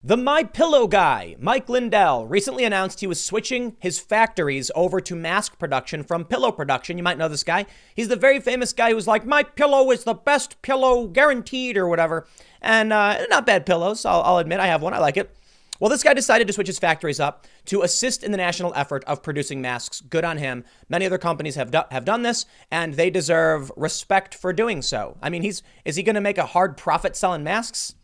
The My Pillow guy, Mike Lindell, recently announced he was switching his factories over to mask production from pillow production. You might know this guy. He's the very famous guy who's like, my pillow is the best pillow guaranteed or whatever. And not bad pillows. I'll admit I have one. I like it. Well, this guy decided to switch his factories up to assist in the national effort of producing masks. Good on him. Many other companies have done this, and they deserve respect for doing so. I mean, is he going to make a hard profit selling masks?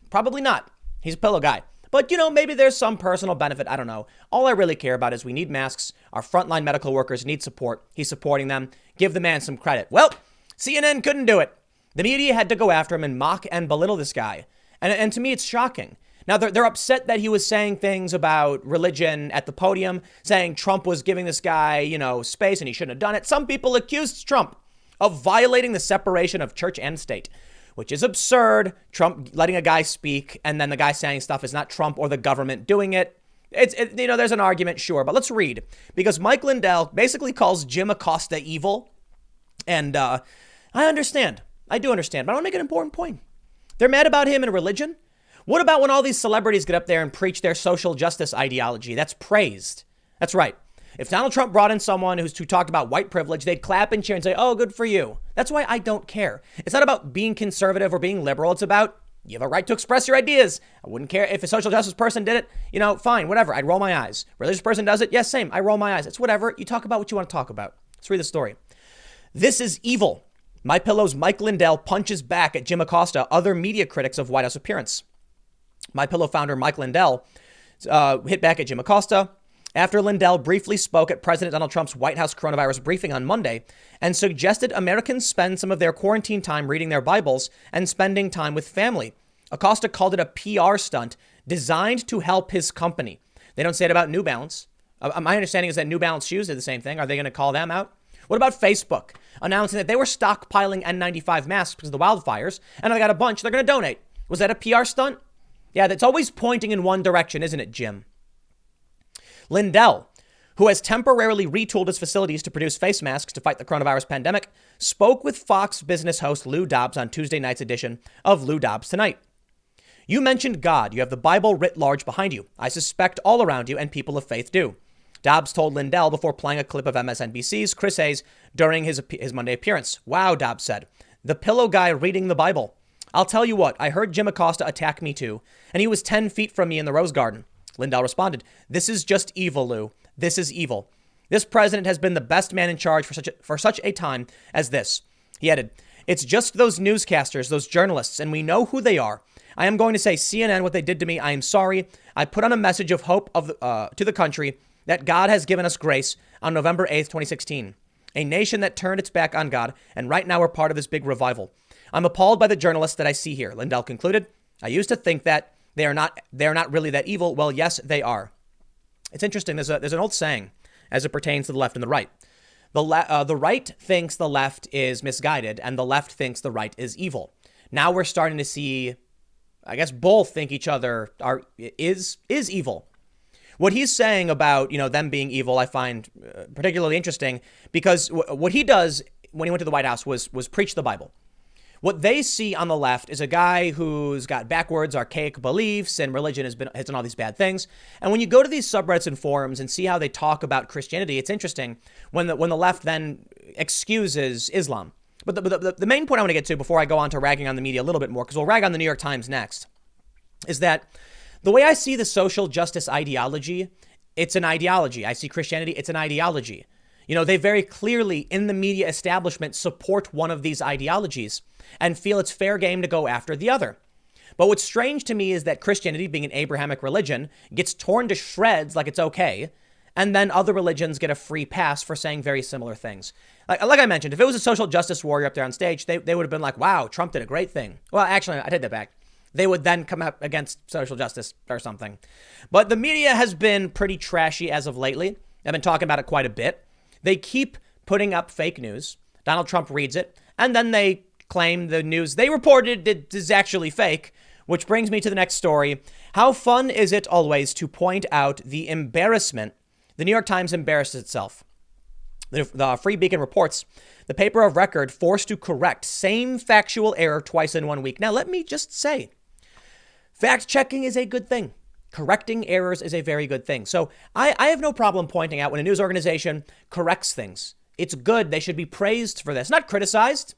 Probably not. He's a pillow guy. But, maybe there's some personal benefit. I don't know. All I really care about is we need masks. Our frontline medical workers need support. He's supporting them. Give the man some credit. Well, CNN couldn't do it. The media had to go after him and mock and belittle this guy. And to me, it's shocking. Now, they're upset that he was saying things about religion at the podium, saying Trump was giving this guy, space and he shouldn't have done it. Some people accused Trump of violating the separation of church and state, which is absurd. Trump letting a guy speak and then the guy saying stuff is not Trump or the government doing it. There's an argument, sure, but let's read, because Mike Lindell basically calls Jim Acosta evil. And I understand. I do understand, but I want to make an important point. They're mad about him and religion. What about when all these celebrities get up there and preach their social justice ideology? That's praised. That's right. If Donald Trump brought in someone who talked about white privilege, they'd clap and cheer and say, oh, good for you. That's why I don't care. It's not about being conservative or being liberal. It's about you have a right to express your ideas. I wouldn't care if a social justice person did it. Fine, whatever. I'd roll my eyes. Religious person does it. Yes, same. I roll my eyes. It's whatever. You talk about what you want to talk about. Let's read the story. This is evil. My Pillow's Mike Lindell punches back at Jim Acosta, other media critics of White House appearance. My Pillow founder Mike Lindell hit back at Jim Acosta after Lindell briefly spoke at President Donald Trump's White House coronavirus briefing on Monday and suggested Americans spend some of their quarantine time reading their Bibles and spending time with family. Acosta called it a PR stunt designed to help his company. They don't say it about New Balance. My understanding is that New Balance shoes are the same thing. Are they going to call them out? What about Facebook announcing that they were stockpiling N95 masks because of the wildfires and they got a bunch they're going to donate? Was that a PR stunt? Yeah, that's always pointing in one direction, isn't it, Jim? Lindell, who has temporarily retooled his facilities to produce face masks to fight the coronavirus pandemic, spoke with Fox Business host Lou Dobbs on Tuesday night's edition of Lou Dobbs Tonight. You mentioned God. You have the Bible writ large behind you. I suspect all around you and people of faith do. Dobbs told Lindell before playing a clip of MSNBC's Chris Hayes during his Monday appearance. Wow, Dobbs said. The pillow guy reading the Bible. I'll tell you what, I heard Jim Acosta attack me too, and he was 10 feet from me in the Rose Garden. Lindell responded, this is just evil, Lou. This is evil. This president has been the best man in charge for such a time as this. He added, it's just those newscasters, those journalists, and we know who they are. I am going to say CNN what they did to me. I am sorry. I put on a message of hope to the country that God has given us grace on November 8th, 2016. A nation that turned its back on God, and right now we're part of this big revival. I'm appalled by the journalists that I see here, Lindell concluded. I used to think that they're not really that evil. Well, yes, they are. It's interesting. There's an old saying as it pertains to the left and the right. The right thinks the left is misguided and the left thinks the right is evil. Now we're starting to see, I guess, both think each other is evil. What he's saying about, them being evil, I find particularly interesting because what he does when he went to the White House was preach the Bible. What they see on the left is a guy who's got backwards, archaic beliefs and religion has done all these bad things. And when you go to these subreddits and forums and see how they talk about Christianity, it's interesting when the left then excuses Islam. But the main point I want to get to before I go on to ragging on the media a little bit more, because we'll rag on the New York Times next, is that the way I see the social justice ideology, it's an ideology. I see Christianity, it's an ideology. They very clearly in the media establishment support one of these ideologies and feel it's fair game to go after the other. But what's strange to me is that Christianity, being an Abrahamic religion, gets torn to shreds like it's okay. And then other religions get a free pass for saying very similar things. Like I mentioned, if it was a social justice warrior up there on stage, they would have been like, wow, Trump did a great thing. Well, actually, I take that back. They would then come up against social justice or something. But the media has been pretty trashy as of lately. I've been talking about it quite a bit. They keep putting up fake news. Donald Trump reads it, and then they claim the news they reported is actually fake, which brings me to the next story. How fun is it always to point out the embarrassment? The New York Times embarrasses itself. The Free Beacon reports the paper of record forced to correct same factual error twice in 1 week. Now, let me just say, Fact checking is a good thing. Correcting errors is a very good thing. So I have no problem pointing out when a news organization corrects things. It's good. They should be praised for this, not criticized.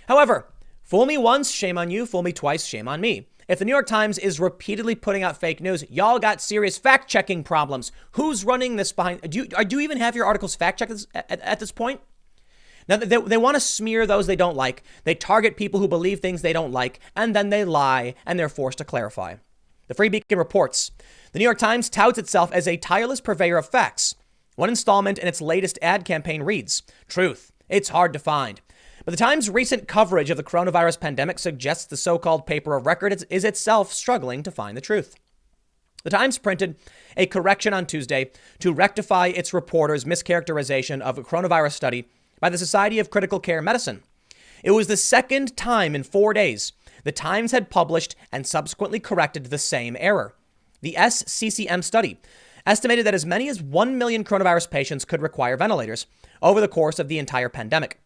However, fool me once, shame on you. Fool me twice, shame on me. If the New York Times is repeatedly putting out fake news, y'all got serious fact-checking problems. Who's running this behind? Do you even have your articles fact-checked at this point? Now, they want to smear those they don't like. They target people who believe things they don't like, and then they lie, and they're forced to clarify. The Free Beacon reports, the New York Times touts itself as a tireless purveyor of facts. One installment in its latest ad campaign reads, "Truth, it's hard to find." But the Times' recent coverage of the coronavirus pandemic suggests the so-called paper of record is itself struggling to find the truth. The Times printed a correction on Tuesday to rectify its reporter's mischaracterization of a coronavirus study by the Society of Critical Care Medicine. It was the second time in 4 days the Times had published and subsequently corrected the same error. The SCCM study estimated that as many as 1 million coronavirus patients could require ventilators over the course of the entire pandemic.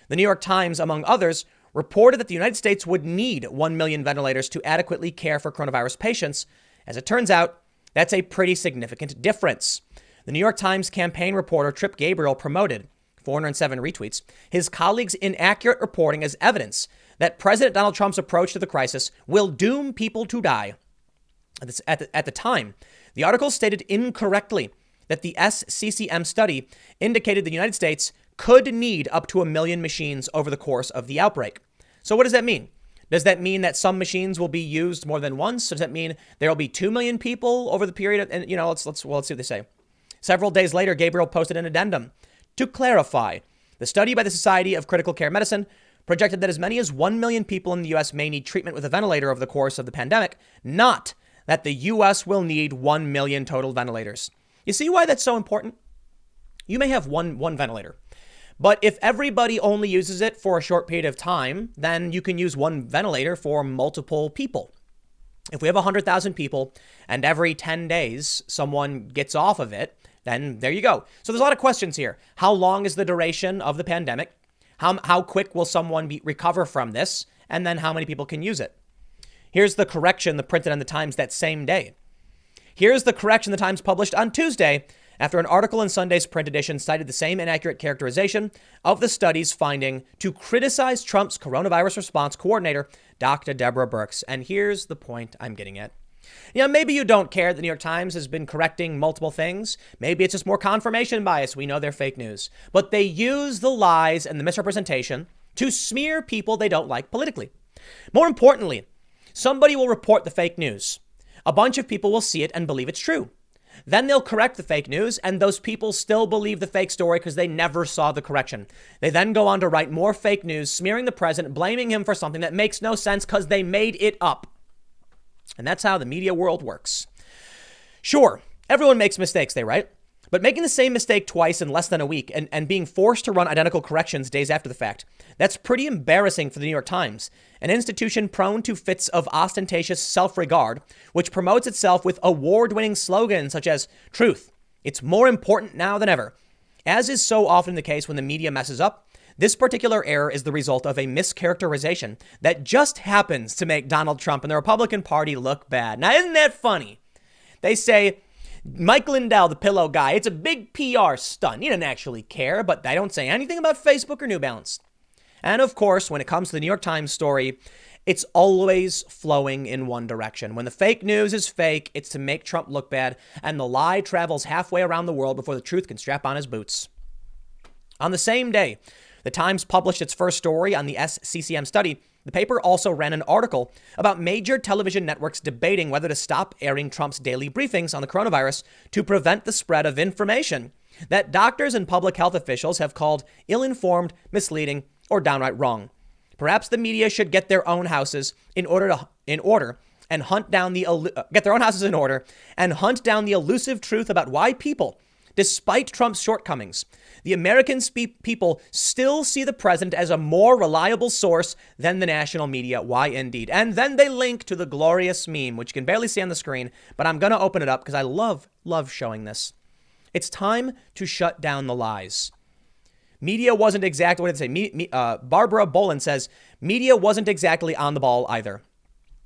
The New York Times, among others, reported that the United States would need 1 million ventilators to adequately care for coronavirus patients. As it turns out, that's a pretty significant difference. The New York Times campaign reporter Trip Gabriel promoted, 407 retweets, his colleagues' inaccurate reporting as evidence that President Donald Trump's approach to the crisis will doom people to die. At the time, the article stated incorrectly that the SCCM study indicated the United States could need up to 1 million machines over the course of the outbreak. So what does that mean? Does that mean that some machines will be used more than once? Does that mean there will be 2 million people over the period of, and let's see what they say. Several days later, Gabriel posted an addendum to clarify. The study by the Society of Critical Care Medicine projected that as many as 1 million people in the U.S. may need treatment with a ventilator over the course of the pandemic, not that the U.S. will need 1 million total ventilators. You see why that's so important? You may have one ventilator. But if everybody only uses it for a short period of time, then you can use one ventilator for multiple people. If we have 100,000 people and every 10 days someone gets off of it, then there you go. So there's a lot of questions here. How long is the duration of the pandemic? How quick will someone recover from this? And then how many people can use it? Here's the correction that printed on the Times that same day. Here's the correction the Times published on Tuesday after an article in Sunday's print edition cited the same inaccurate characterization of the study's finding to criticize Trump's coronavirus response coordinator, Dr. Deborah Birx. And here's the point I'm getting at. Maybe you don't care that the New York Times has been correcting multiple things. Maybe it's just more confirmation bias. We know they're fake news. But they use the lies and the misrepresentation to smear people they don't like politically. More importantly, somebody will report the fake news. A bunch of people will see it and believe it's true. Then they'll correct the fake news, and those people still believe the fake story because they never saw the correction. They then go on to write more fake news, smearing the president, blaming him for something that makes no sense because they made it up. And that's how the media world works. Sure, everyone makes mistakes, they write. But making the same mistake twice in less than a week and being forced to run identical corrections days after the fact, that's pretty embarrassing for the New York Times, an institution prone to fits of ostentatious self-regard, which promotes itself with award-winning slogans such as truth. It's more important now than ever. As is so often the case when the media messes up, this particular error is the result of a mischaracterization that just happens to make Donald Trump and the Republican Party look bad. Now, isn't that funny? They say, Mike Lindell, the pillow guy, it's a big PR stunt. He didn't actually care, but they don't say anything about Facebook or New Balance. And of course, when it comes to the New York Times story, it's always flowing in one direction. When the fake news is fake, it's to make Trump look bad, and the lie travels halfway around the world before the truth can strap on his boots. On the same day, the Times published its first story on the SCCM study. The paper also ran an article about major television networks debating whether to stop airing Trump's daily briefings on the coronavirus to prevent the spread of information that doctors and public health officials have called ill-informed, misleading, or downright wrong. Perhaps the media should get their own houses in order and hunt down the elusive truth about why people, despite Trump's shortcomings, the American people still see the president as a more reliable source than the national media. Why indeed? And then they link to the glorious meme, which you can barely see on the screen, but I'm going to open it up because I love showing this. It's time to shut down the lies. Media wasn't exactly, what did it say? Barbara Boland says, media wasn't exactly on the ball either.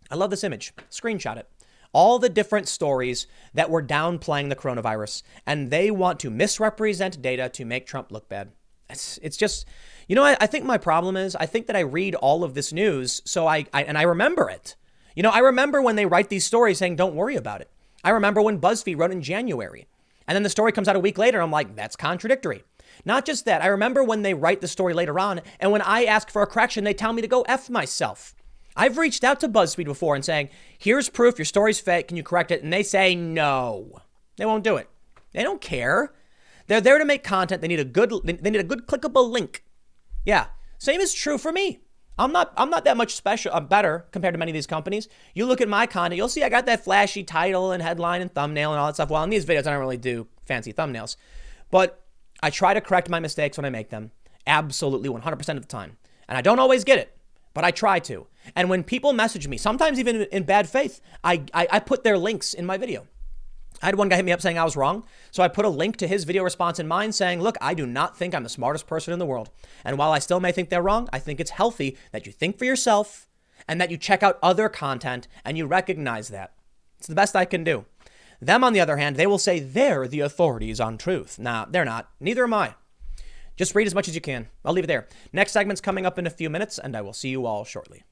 I love this image. Screenshot it. All the different stories that were downplaying the coronavirus, and they want to misrepresent data to make Trump look bad. It's just, I think my problem is I think that I read all of this news, so I remember it. I remember when they write these stories saying, don't worry about it. I remember when BuzzFeed wrote in January, and then the story comes out a week later. I'm like, that's contradictory. Not just that. I remember when they write the story later on, and when I ask for a correction, they tell me to go F myself. I've reached out to BuzzFeed before and saying, here's proof your story's fake. Can you correct it? And they say no. They won't do it. They don't care. They're there to make content. They need a good clickable link. Yeah. Same is true for me. I'm not that much special. I'm better compared to many of these companies. You look at my content, you'll see I got that flashy title and headline and thumbnail and all that stuff. Well, in these videos, I don't really do fancy thumbnails, but I try to correct my mistakes when I make them. Absolutely 100% of the time. And I don't always get it, but I try to. And when people message me, sometimes even in bad faith, I put their links in my video. I had one guy hit me up saying I was wrong. So I put a link to his video response in mine saying, look, I do not think I'm the smartest person in the world. And while I still may think they're wrong, I think it's healthy that you think for yourself and that you check out other content and you recognize that. It's the best I can do. Them, on the other hand, they will say they're the authorities on truth. Nah, they're not. Neither am I. Just read as much as you can. I'll leave it there. Next segment's coming up in a few minutes, and I will see you all shortly.